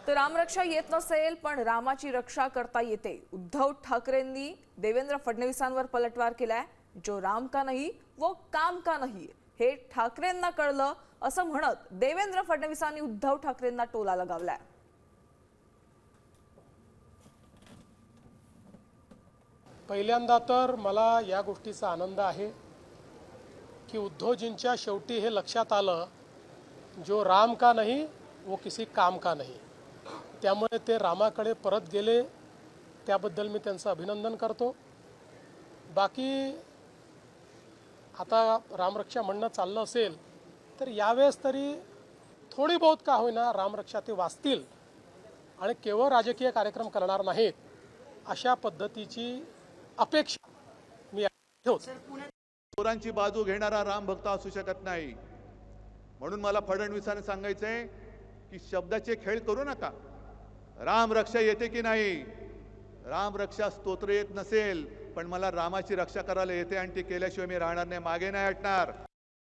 तर रामरक्षा येत नसेल पण रामाची रक्षा करता येते। उद्धव ठाकरेंनी देवेंद्र फडणवीसांवर पलटवार केलाय। जो राम का नहीं वो काम का नहीं हे ठाकरेंना कळलं असं म्हणत देवेंद्र फडणवीसांनी उद्धव ठाकरेंना टोला लगावलाय। पहिल्यांदा तर मला या गोष्टीचा आनंद आहे की उद्धवजींच्या शेवटी हे लक्षात आलं, जो राम का नहीं वो किसी काम का नहीं। त्यामुळे ते रामाकडे परत गेले, त्याबद्दल मी त्यांचं अभिनंदन करतो। बाकी आता रामरक्षा म्हणणं चाललं असेल तर यावेळेस तरी थोडी बहुत का होईना रामरक्षा ते वाचतील आणि केवळ राजकीय कार्यक्रम करणार नाहीत, अशा पद्धतीची अपेक्षा मी ठेवतो। चोरांची बाजू घेणारा राम भक्त असू शकत नाही, म्हणून मला फडणवीसांनी सांगायचंय की शब्दाचे खेळ करू नका। राम रक्षा येते की नाही, राम रक्षा स्तोत्र येत नसेल पण मला रामाची रक्षा करायला येते आणि ती केल्याशिवाय मी राहणार नाही, मागे नाही हटणार।